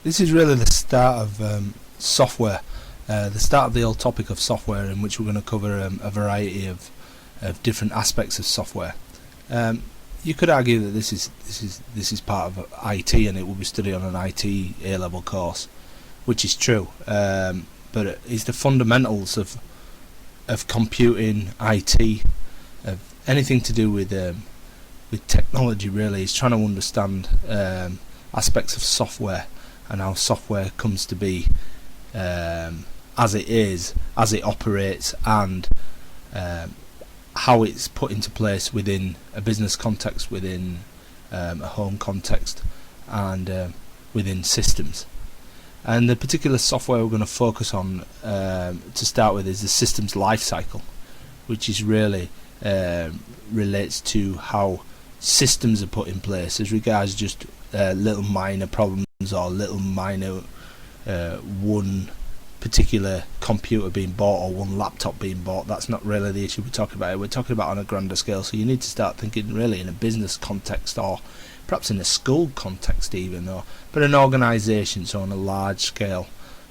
This is really the start of software, the start of the whole topic of software, in which we're going to cover a variety of different aspects of software. You could argue that this is part of IT, and it will be studied on an IT A-level course, which is true. But it's the fundamentals of computing, IT, of anything to do with technology. Really, is trying to understand aspects of software and how software comes to be as it is, as it operates, and how it's put into place within a business context, within a home context, and within systems. And the particular software we're going to focus on to start with is the systems lifecycle, which is really relates to how systems are put in place as regards just little minor problems or little minor one particular computer being bought or one laptop being bought. That's not really the issue we're talking about. We're talking about on a grander scale, so you need to start thinking really in a business context, or perhaps in a school context even, but an organisation, so on a large scale.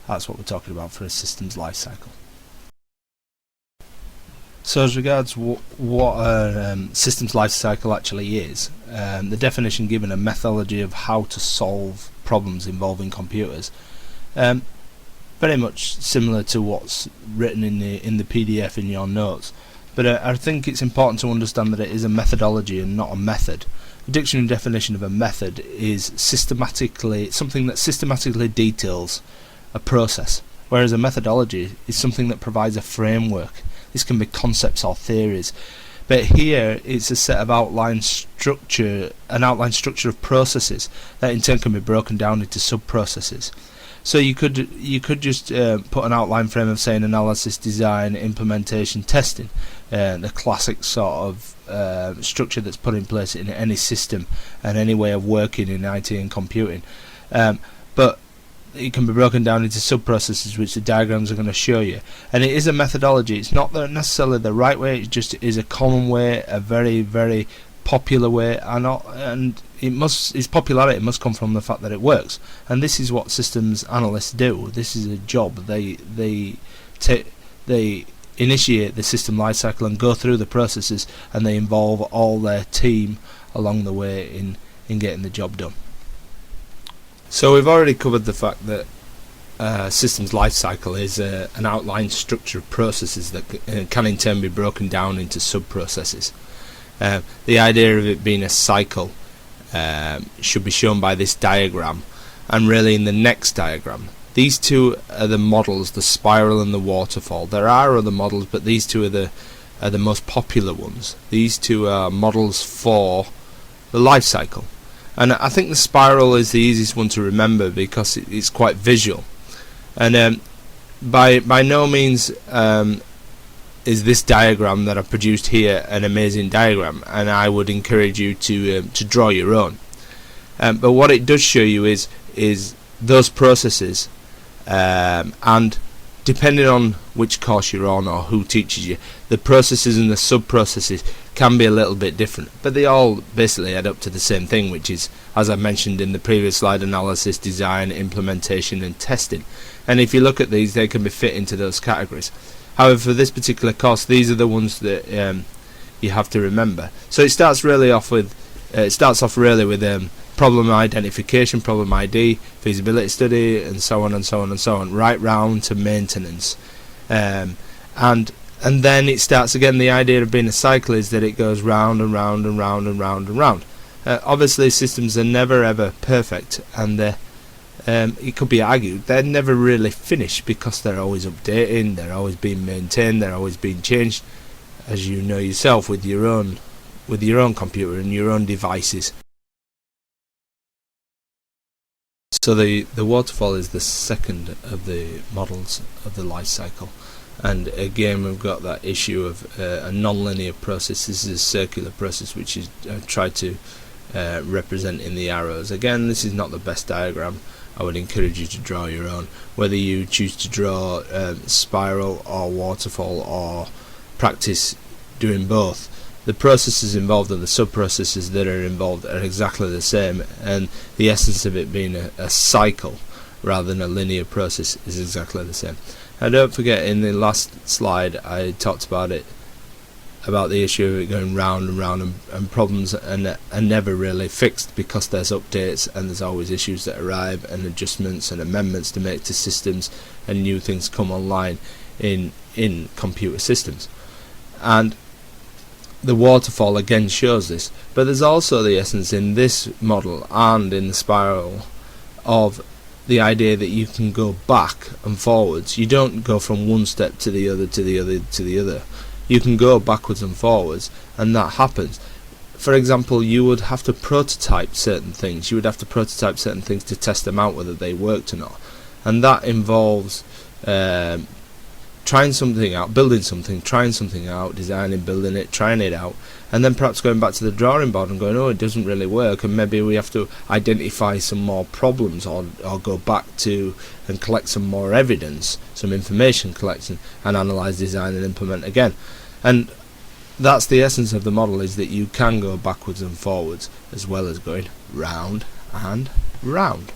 That's what we're talking about for a systems life cycle. So as regards what a systems life cycle actually is, the definition given, a methodology of how to solve problems involving computers, very much similar to what's written in the PDF in your notes. But I think it's important to understand that it is a methodology and not a method. The dictionary definition of a method is something that systematically details a process, whereas a methodology is something that provides a framework. This can be concepts or theories, but here it's a set of an outline structure of processes that in turn can be broken down into sub-processes. So you could just put an outline frame of, saying, analysis, design, implementation, testing, the classic sort of structure that's put in place in any system and any way of working in IT and computing. But it can be broken down into sub-processes, which the diagrams are going to show you. And it is a methodology. It's not necessarily the right way, it just is a common way, a very, very popular way, and its popularity must come from the fact that it works. And this is what systems analysts do. This is a job. They initiate the system lifecycle and go through the processes, and they involve all their team along the way in getting the job done. So we've already covered the fact that systems lifecycle is an outline structure of processes that can in turn be broken down into sub-processes. The idea of it being a cycle should be shown by this diagram, and really in the next diagram. These two are the models, the spiral and the waterfall. There are other models, but these two are the most popular ones. These two are models for the life cycle. And I think the spiral is the easiest one to remember because it's quite visual. And by no means is this diagram that I've produced here an amazing diagram, and I would encourage you to draw your own. But what it does show you is those processes, and depending on which course you're on or who teaches you, the processes and the sub-processes can be a little bit different, but they all basically add up to the same thing, which is, as I mentioned in the previous slide, analysis, design, implementation and testing. And if you look at these, they can be fit into those categories. However, for this particular course, these are the ones that you have to remember. So it starts off really with problem identification, problem ID, feasibility study, and so on and so on and so on, right round to maintenance. And then it starts again. The idea of being a cycle is that it goes round and round and round and round and round. Obviously, systems are never ever perfect, and it could be argued they're never really finished because they're always updating, they're always being maintained, they're always being changed, as you know yourself with your own computer and your own devices. So the waterfall is the second of the models of the life cycle, and again we've got that issue of a non-linear process. This is a circular process, which is tried to represent in the arrows. Again, this is not the best diagram. I would encourage you to draw your own, whether you choose to draw spiral or waterfall or practice doing both. The processes involved and the sub-processes that are involved are exactly the same, and the essence of it being a cycle rather than a linear process is exactly the same. And don't forget, in the last slide I talked about the issue of it going round and round, and problems are never really fixed because there's updates and there's always issues that arrive and adjustments and amendments to make to systems, and new things come online in computer systems. And the waterfall again shows this, but there's also the essence in this model and in the spiral of the idea that you can go back and forwards. You don't go from one step to the other to the other to the other. You can go backwards and forwards, and that happens. For example, you would have to prototype certain things. You would have to prototype certain things to test them out whether they worked or not, and that involves trying something out, building something, trying something out, designing, building it, trying it out, and then perhaps going back to the drawing board and going, oh, it doesn't really work, and maybe we have to identify some more problems, or go back to and collect some more evidence, some information collection, and analyse, design and implement again. And that's the essence of the model, is that you can go backwards and forwards as well as going round and round.